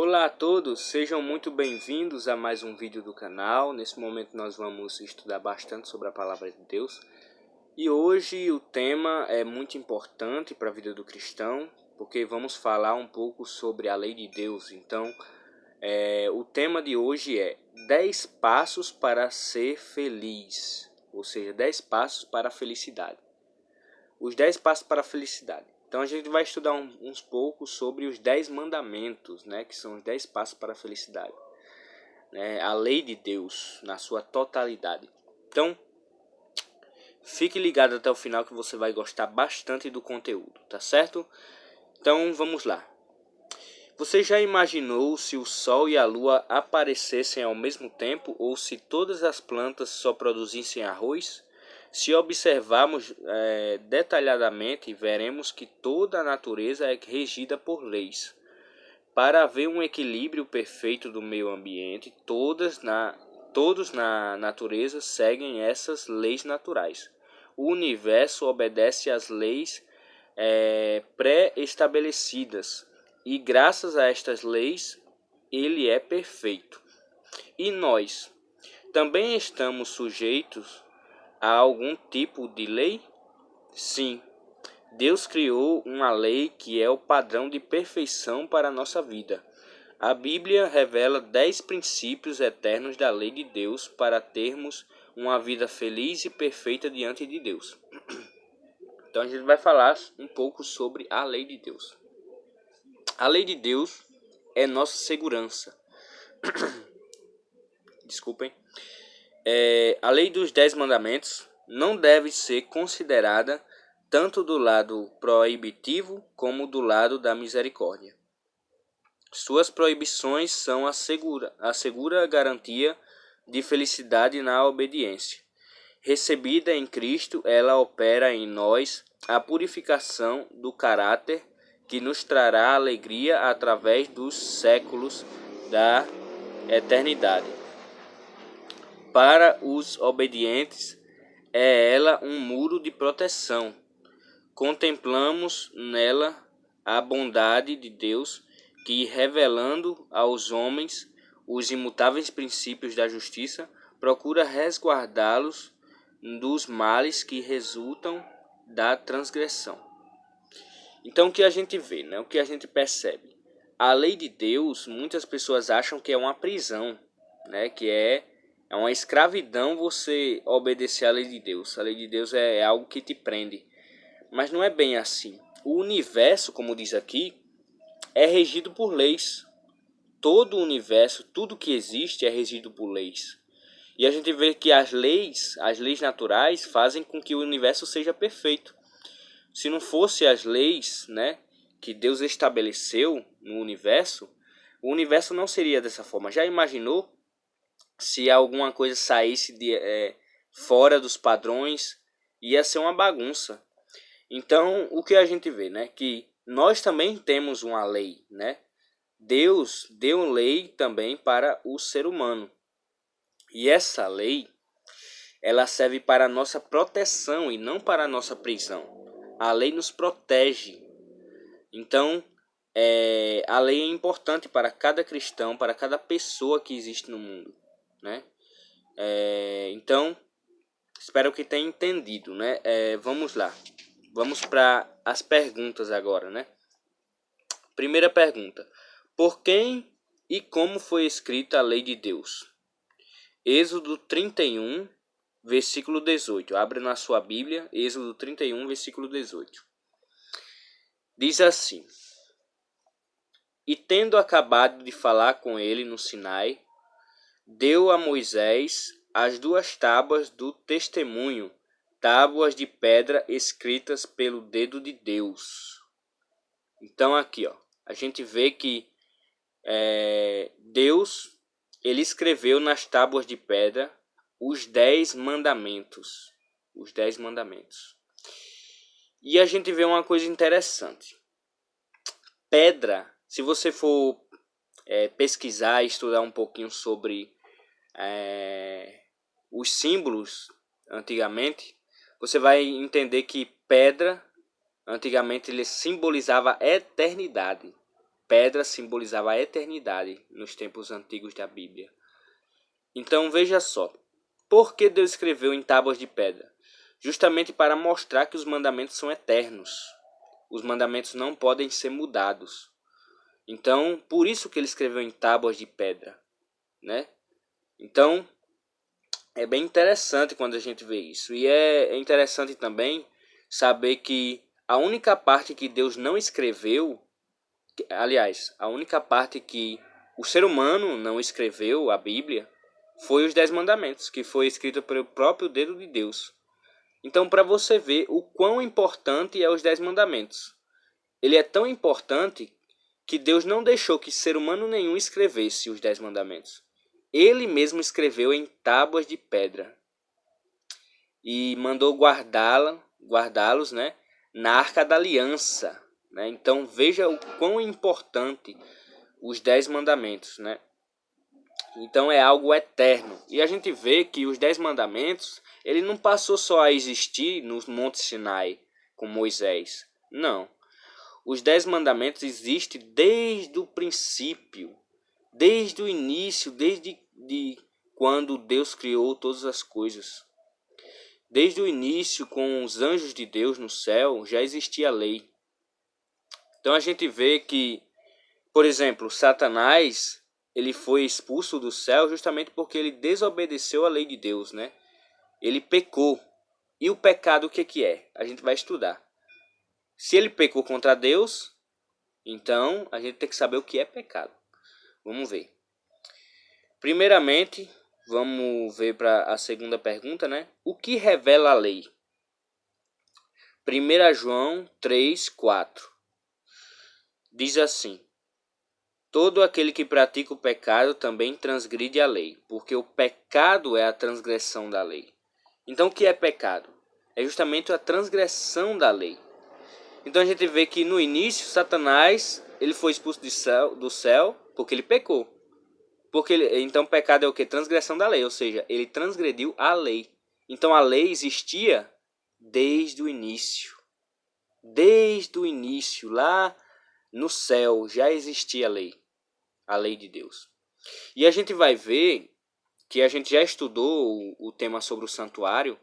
Olá a todos, sejam muito bem-vindos a mais um vídeo do canal. Nesse momento nós vamos estudar bastante sobre a palavra de Deus. E hoje o tema é muito importante para a vida do cristão, porque vamos falar um pouco sobre a lei de Deus. Então, o tema de hoje é 10 passos para ser feliz, ou seja, 10 passos para a felicidade. Os 10 passos para a felicidade. Então a gente vai estudar uns poucos sobre os 10 mandamentos, né, que são os 10 passos para a felicidade. A lei de Deus na sua totalidade. Então, fique ligado até o final que você vai gostar bastante do conteúdo, tá certo? Então vamos lá. Você já imaginou se o Sol e a Lua aparecessem ao mesmo tempo ou se todas as plantas só produzissem arroz? Se observarmos detalhadamente, veremos que toda a natureza é regida por leis. Para haver um equilíbrio perfeito do meio ambiente, todos na natureza seguem essas leis naturais. O universo obedece às leis pré-estabelecidas e, graças a estas leis, ele é perfeito. E nós também estamos sujeitos a algum tipo de lei? Sim, Deus criou uma lei que é o padrão de perfeição para a nossa vida. A Bíblia revela 10 princípios eternos da lei de Deus para termos uma vida feliz e perfeita diante de Deus. Então a gente vai falar um pouco sobre a lei de Deus. A lei de Deus é nossa segurança. Desculpem. A lei dos 10 mandamentos não deve ser considerada tanto do lado proibitivo como do lado da misericórdia. Suas proibições são a segura garantia de felicidade na obediência. Recebida em Cristo, ela opera em nós a purificação do caráter que nos trará alegria através dos séculos da eternidade. Para os obedientes, é ela um muro de proteção. Contemplamos nela a bondade de Deus que, revelando aos homens os imutáveis princípios da justiça, procura resguardá-los dos males que resultam da transgressão. Então o que a gente vê, o que a gente percebe? A lei de Deus, muitas pessoas acham que é uma prisão, que é uma escravidão você obedecer à lei de Deus. A lei de Deus é algo que te prende. Mas não é bem assim. O universo, como diz aqui, é regido por leis. Todo o universo, tudo que existe é regido por leis. E a gente vê que as leis naturais fazem com que o universo seja perfeito. Se não fosse as leis, que Deus estabeleceu no universo, o universo não seria dessa forma. Já imaginou se alguma coisa saísse fora dos padrões? Ia ser uma bagunça. Então, o que a gente vê, que nós também temos uma lei, Deus deu lei também para o ser humano. E essa lei, ela serve para a nossa proteção e não para a nossa prisão. A lei nos protege. Então, a lei é importante para cada cristão, para cada pessoa que existe no mundo, Então, espero que tenha entendido, vamos lá. Vamos para as perguntas agora, Primeira pergunta. Por quem e como foi escrita a lei de Deus? Êxodo 31, versículo 18. Abre na sua Bíblia, Êxodo 31, versículo 18. Diz assim: E tendo acabado de falar com ele no Sinai, deu a Moisés as 2 tábuas do testemunho, tábuas de pedra escritas pelo dedo de Deus. Então aqui, a gente vê que Deus, ele escreveu nas tábuas de pedra os 10 mandamentos. Os 10 mandamentos. E a gente vê uma coisa interessante. Pedra, se você for pesquisar e estudar um pouquinho sobre os símbolos antigamente, você vai entender que pedra, antigamente, ele simbolizava a eternidade. pedra simbolizava a eternidade nos tempos antigos da Bíblia. Então veja só, por que Deus escreveu em tábuas de pedra? Justamente para mostrar que os mandamentos são eternos. Os mandamentos não podem ser mudados. Então, por isso que ele escreveu em tábuas de pedra, né? Então, é bem interessante quando a gente vê isso. E é interessante também saber que a única parte que Deus não escreveu, aliás, a única parte que o ser humano não escreveu, a Bíblia, foi os 10 mandamentos, que foi escrito pelo próprio dedo de Deus. Então, para você ver o quão importante é os 10 mandamentos. Ele é tão importante que Deus não deixou que ser humano nenhum escrevesse os 10 mandamentos. Ele mesmo escreveu em tábuas de pedra e mandou guardá-los, né, na Arca da Aliança, né? Então veja o quão importante os 10 mandamentos, né? Então é algo eterno. E a gente vê que os 10 mandamentos, ele não passou só a existir no Monte Sinai com Moisés. Não. Os 10 mandamentos existem desde o princípio, desde o início, desde quando Deus criou todas as coisas. Desde o início, com os anjos de Deus no céu, já existia a lei. Então a gente vê que, por exemplo, Satanás, ele foi expulso do céu justamente porque ele desobedeceu a lei de Deus, né? Ele pecou. E o pecado o que é? A gente vai estudar. Se ele pecou contra Deus, então a gente tem que saber o que é pecado. Vamos ver. Primeiramente, vamos ver para a segunda pergunta, né? O que revela a lei? 1 João 3:4 diz assim: todo aquele que pratica o pecado também transgride a lei, porque o pecado é a transgressão da lei. Então o que é pecado? É justamente a transgressão da lei. Então a gente vê que no início Satanás ele foi expulso do céu porque ele pecou. Então pecado é o que? Transgressão da lei, ou seja, ele transgrediu a lei. Então a lei existia desde o início. Desde o início, lá no céu, já existia a lei de Deus. E a gente vai ver que a gente já estudou o tema sobre o santuário.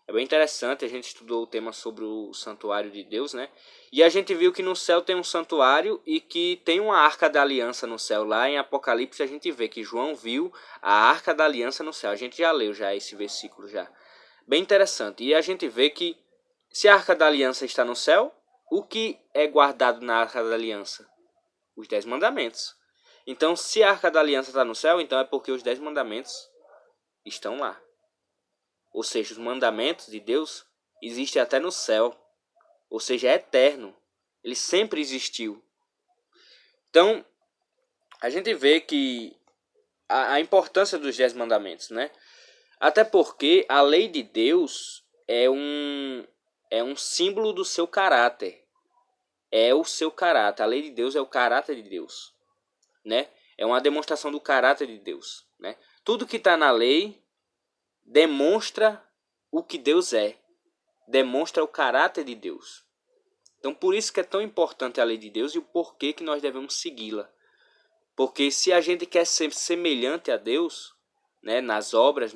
É bem interessante, a gente estudou o tema sobre o santuário de Deus, né? E a gente viu que no céu tem um santuário e que tem uma arca da aliança no céu. Lá em Apocalipse a gente vê que João viu a arca da aliança no céu. A gente já leu já esse versículo já. Bem interessante. E a gente vê que se a arca da aliança está no céu, o que é guardado na arca da aliança? Os 10 mandamentos. Então se a arca da aliança está no céu, então é porque os 10 mandamentos estão lá. Ou seja, os mandamentos de Deus existem até no céu. Ou seja, é eterno. Ele sempre existiu. Então, a gente vê que a importância dos 10 mandamentos, né? Até porque a lei de Deus é um símbolo do seu caráter. É o seu caráter. A lei de Deus é o caráter de Deus, né? É uma demonstração do caráter de Deus, né? Tudo que está na lei demonstra o que Deus é, demonstra o caráter de Deus. Então por isso que é tão importante a lei de Deus e o porquê que nós devemos segui-la. Porque se a gente quer ser semelhante a Deus, né, nas obras,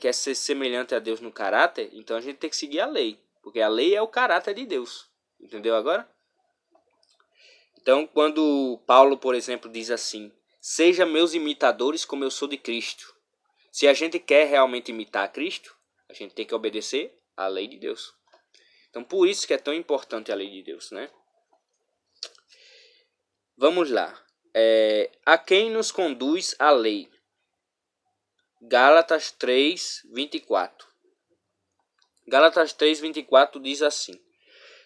quer ser semelhante a Deus no caráter, então a gente tem que seguir a lei. Porque a lei é o caráter de Deus. Entendeu agora? Então quando Paulo, por exemplo, diz assim: seja meus imitadores como eu sou de Cristo. Se a gente quer realmente imitar Cristo, a gente tem que obedecer à lei de Deus. Então, por isso que é tão importante a lei de Deus, né? Vamos lá. A quem nos conduz a lei? Gálatas 3:24. Gálatas 3:24 diz assim: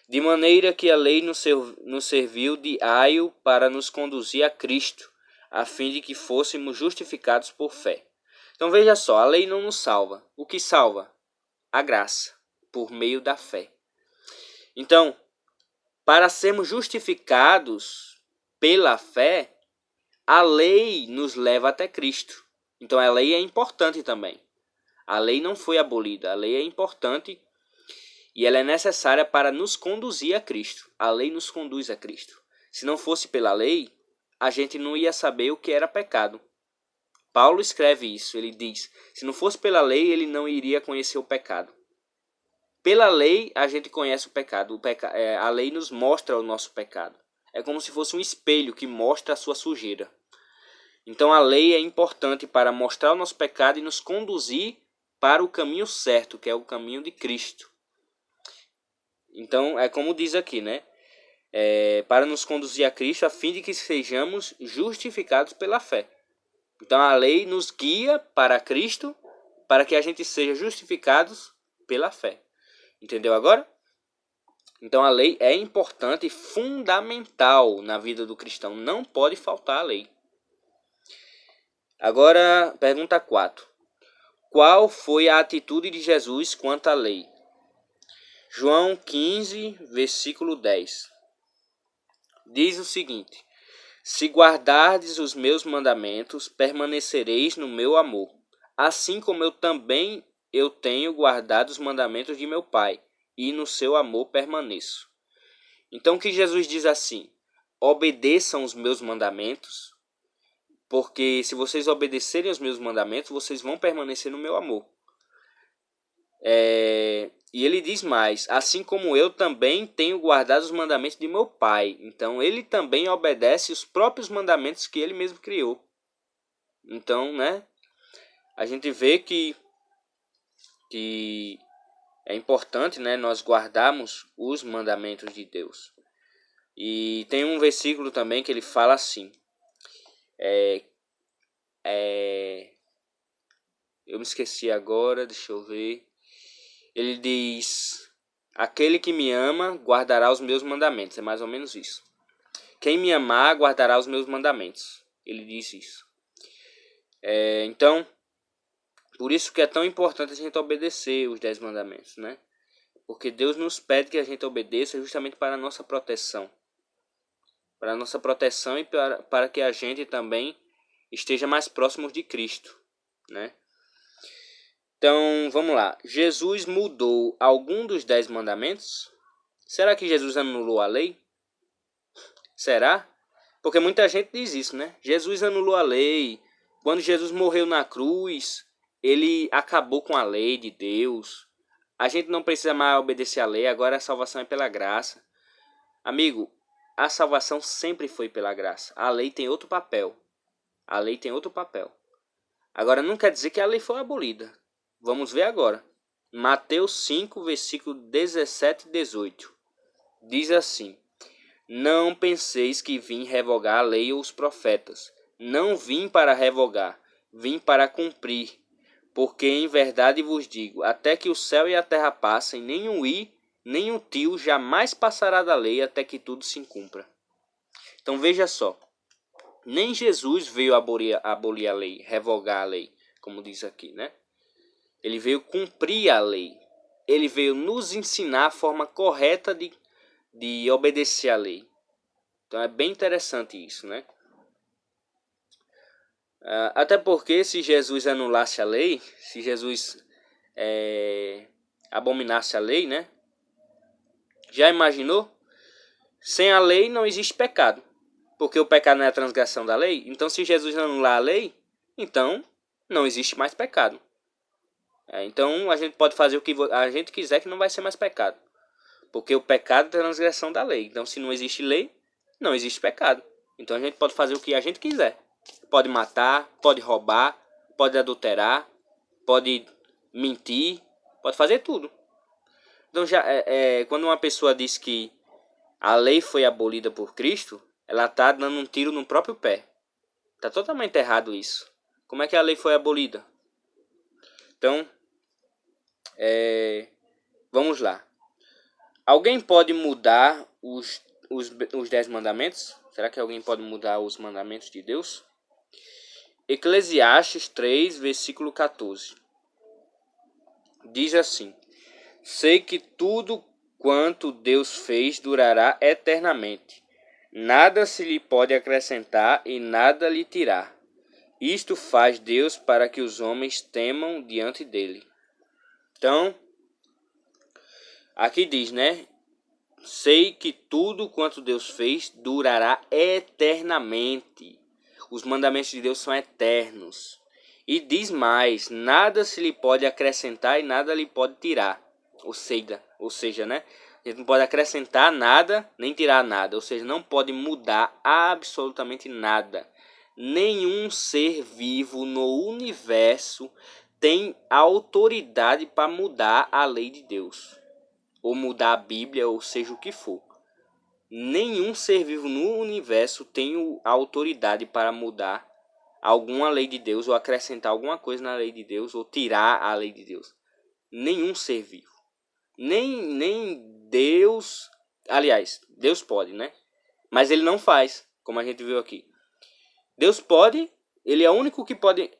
de maneira que a lei nos serviu de aio para nos conduzir a Cristo, a fim de que fôssemos justificados por fé. Então veja só, a lei não nos salva. O que salva? A graça, por meio da fé. Então, para sermos justificados pela fé, a lei nos leva até Cristo. Então a lei é importante também. A lei não foi abolida, a lei é importante e ela é necessária para nos conduzir a Cristo. A lei nos conduz a Cristo. Se não fosse pela lei, a gente não ia saber o que era pecado. Paulo escreve isso, ele diz, se não fosse pela lei, ele não iria conhecer o pecado. Pela lei, a gente conhece o pecado. A lei nos mostra o nosso pecado. É como se fosse um espelho que mostra a sua sujeira. Então a lei é importante para mostrar o nosso pecado e nos conduzir para o caminho certo, que é o caminho de Cristo. Então é como diz aqui, né? Para nos conduzir a Cristo, a fim de que sejamos justificados pela fé. Então a lei nos guia para Cristo, para que a gente seja justificados pela fé. Entendeu agora? Então a lei é importante e fundamental na vida do cristão. Não pode faltar a lei. Agora, pergunta 4. Qual foi a atitude de Jesus quanto à lei? João 15, versículo 10. Diz o seguinte: se guardardes os meus mandamentos, permanecereis no meu amor, assim como eu tenho guardado os mandamentos de meu Pai, e no seu amor permaneço. Então que Jesus diz assim: obedeçam os meus mandamentos, porque se vocês obedecerem os meus mandamentos, vocês vão permanecer no meu amor. E ele diz mais, assim como eu também tenho guardado os mandamentos de meu Pai. Então ele também obedece os próprios mandamentos que ele mesmo criou. Então, né, a gente vê que é importante, né, nós guardarmos os mandamentos de Deus. E tem um versículo também que ele fala assim, eu me esqueci agora, deixa eu ver. Ele diz: aquele que me ama guardará os meus mandamentos. É mais ou menos isso. Quem me amar guardará os meus mandamentos. Ele diz isso. Então, por isso que é tão importante a gente obedecer os 10 mandamentos, né? Porque Deus nos pede que a gente obedeça justamente para a nossa proteção. Para a nossa proteção e para que a gente também esteja mais próximo de Cristo, né? Então, vamos lá. Jesus mudou algum dos 10 mandamentos? Será que Jesus anulou a lei? Será? Porque muita gente diz isso, né? Jesus anulou a lei. Quando Jesus morreu na cruz, ele acabou com a lei de Deus. A gente não precisa mais obedecer a lei, agora a salvação é pela graça. Amigo, a salvação sempre foi pela graça. A lei tem outro papel. A lei tem outro papel. Agora não quer dizer que a lei foi abolida. Vamos ver agora. Mateus 5, versículo 17 e 18. Diz assim: não penseis que vim revogar a lei ou os profetas. Não vim para revogar, vim para cumprir. Porque em verdade vos digo, até que o céu e a terra passem, nem um i, nem um tio jamais passará da lei até que tudo se cumpra. Então veja só, nem Jesus veio abolir a lei, revogar a lei, como diz aqui, né? Ele veio cumprir a lei. Ele veio nos ensinar a forma correta de obedecer a lei. Então é bem interessante isso, né? Até porque se Jesus anulasse a lei, se Jesus abominasse a lei, né? Já imaginou? Sem a lei não existe pecado. Porque o pecado não é a transgressão da lei. Então se Jesus anular a lei, então não existe mais pecado. Então a gente pode fazer o que a gente quiser que não vai ser mais pecado. Porque o pecado é a transgressão da lei. Então se não existe lei, não existe pecado. Então a gente pode fazer o que a gente quiser. Pode matar, pode roubar, pode adulterar, pode mentir, pode fazer tudo. Então quando uma pessoa diz que a lei foi abolida por Cristo, ela está dando um tiro no próprio pé. Está totalmente errado isso. Como é que a lei foi abolida? Então, vamos lá. Alguém pode mudar os 10 mandamentos? Será que alguém pode mudar os mandamentos de Deus? Eclesiastes 3, versículo 14. Diz assim: sei que tudo quanto Deus fez durará eternamente. Nada se lhe pode acrescentar e nada lhe tirar. Isto faz Deus para que os homens temam diante dele. Então, aqui diz, né? sei que tudo quanto Deus fez durará eternamente. Os mandamentos de Deus são eternos. E diz mais, nada se lhe pode acrescentar e nada lhe pode tirar. Ou seja, né? A gente não pode acrescentar nada, nem tirar nada. Ou seja, não pode mudar absolutamente nada. Nenhum ser vivo no universo tem autoridade para mudar a lei de Deus. Ou mudar a Bíblia, ou seja o que for. Nenhum ser vivo no universo tem a autoridade para mudar alguma lei de Deus, ou acrescentar alguma coisa na lei de Deus, ou tirar a lei de Deus. Nenhum ser vivo. Nem Deus. Aliás, Deus pode, né? Mas ele não faz, como a gente viu aqui. Deus pode, ele é o único que pode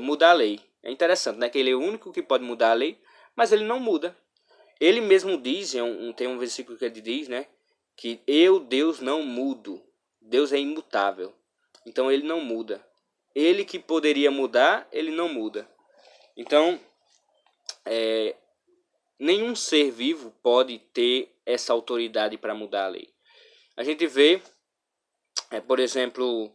mudar a lei. É interessante, né? Que ele é o único que pode mudar a lei, mas ele não muda. Ele mesmo diz, tem um versículo que ele diz, né? Que eu, Deus, não mudo. Deus é imutável. Então ele não muda. Ele que poderia mudar, ele não muda. Então, nenhum ser vivo pode ter essa autoridade para mudar a lei. A gente vê, por exemplo,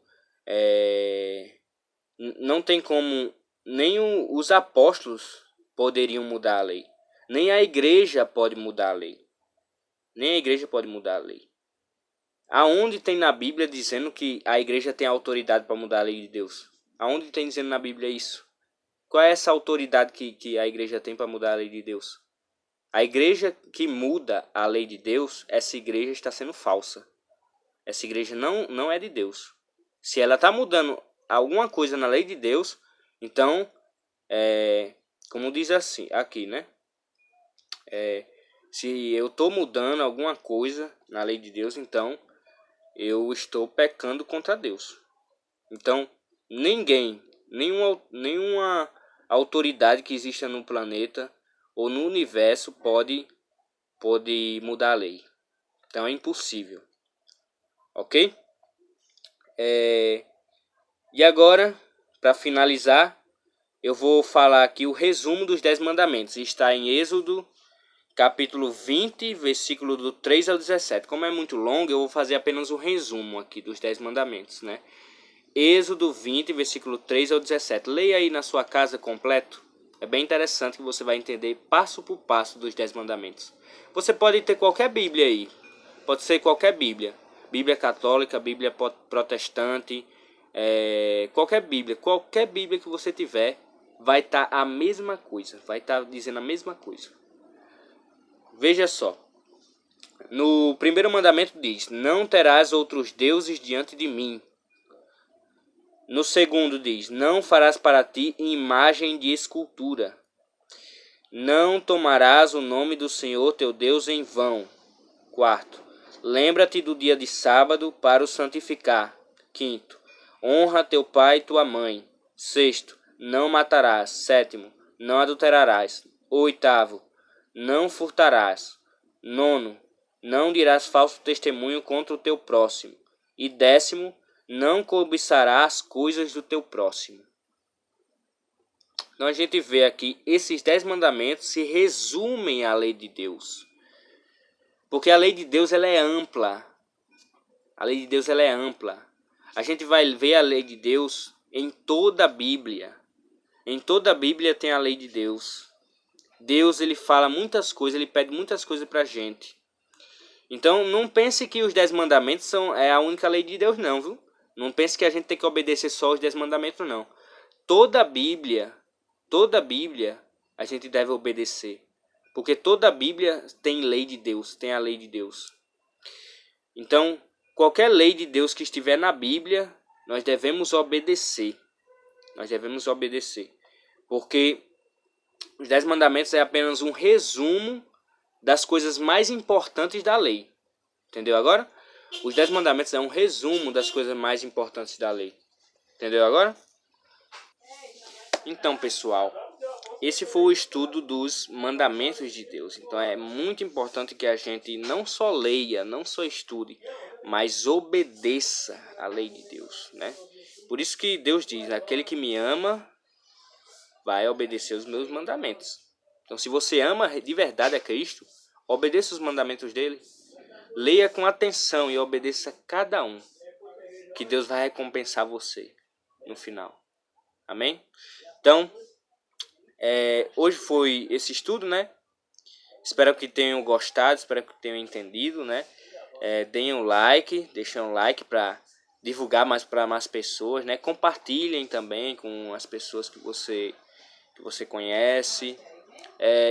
não tem como, nem os apóstolos poderiam mudar a lei. Nem a igreja pode mudar a lei. Nem a igreja pode mudar a lei. Aonde tem na Bíblia dizendo que a igreja tem autoridade para mudar a lei de Deus? Aonde tem dizendo na Bíblia isso? Qual é essa autoridade que a igreja tem para mudar a lei de Deus? A igreja que muda a lei de Deus, essa igreja está sendo falsa. Essa igreja não é de Deus. Se ela está mudando alguma coisa na lei de Deus, então, como diz assim, aqui, né? Se eu estou mudando alguma coisa na lei de Deus, então eu estou pecando contra Deus. Então, nenhuma autoridade que exista no planeta ou no universo pode mudar a lei. Então é impossível. Ok? E agora, para finalizar, eu vou falar aqui o resumo dos 10 mandamentos. Está em Êxodo, capítulo 20, versículo do 3 ao 17. Como é muito longo, eu vou fazer apenas um resumo aqui dos 10 mandamentos, né? Êxodo 20, versículo 3 ao 17. Leia aí na sua casa completo. É bem interessante que você vai entender passo por passo dos 10 mandamentos. Você pode ter qualquer Bíblia aí. Pode ser qualquer Bíblia. Bíblia católica, Bíblia protestante, qualquer Bíblia que você tiver, vai estar a mesma coisa. Vai estar dizendo a mesma coisa. Veja só. No primeiro mandamento diz: não terás outros deuses diante de mim. No segundo diz: não farás para ti imagem de escultura. Não tomarás o nome do Senhor teu Deus em vão. Quarto, lembra-te do dia de sábado para o santificar. Quinto, honra teu pai e tua mãe. Sexto, não matarás. Sétimo, não adulterarás. Oitavo, não furtarás. Nono, não dirás falso testemunho contra o teu próximo. E décimo, não cobiçarás as coisas do teu próximo. Então a gente vê aqui, esses 10 mandamentos se resumem à lei de Deus. Porque a lei de Deus ela é ampla. A lei de Deus ela é ampla. A gente vai ver a lei de Deus em toda a Bíblia. Em toda a Bíblia tem a lei de Deus. Deus ele fala muitas coisas, ele pede muitas coisas para a gente. Então não pense que os 10 mandamentos são a única lei de Deus não, viu? Não pense que a gente tem que obedecer só os 10 mandamentos não. Toda a Bíblia a gente deve obedecer. Porque toda a Bíblia tem lei de Deus, tem a lei de Deus. Então, qualquer lei de Deus que estiver na Bíblia, nós devemos obedecer. Nós devemos obedecer. Porque os 10 mandamentos é apenas um resumo das coisas mais importantes da lei. Entendeu agora? Os 10 mandamentos é um resumo das coisas mais importantes da lei. Entendeu agora? Então, pessoal, esse foi o estudo dos mandamentos de Deus. Então é muito importante que a gente não só leia, não só estude, mas obedeça a lei de Deus, né? Por isso que Deus diz: aquele que me ama vai obedecer os meus mandamentos. Então se você ama de verdade a Cristo, obedeça os mandamentos dele. Leia com atenção e obedeça a cada um, que Deus vai recompensar você no final. Amém? Então, hoje foi esse estudo, né? Espero que tenham gostado, espero que tenham entendido, né? Deem um like, deixem um like para divulgar mais para mais pessoas, né? Compartilhem também com as pessoas que você conhece.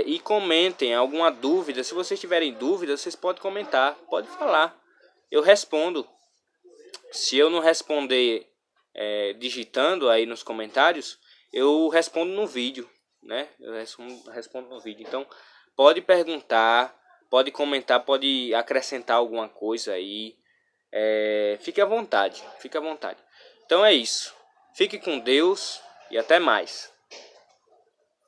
E comentem alguma dúvida. Se vocês tiverem dúvida, vocês podem comentar, pode falar. Eu respondo. Se eu não responder digitando aí nos comentários, eu respondo no vídeo, né? Eu respondo no vídeo. Então, pode perguntar, pode comentar, pode acrescentar alguma coisa aí. Fique à vontade, fique à vontade. Então é isso. Fique com Deus e até mais.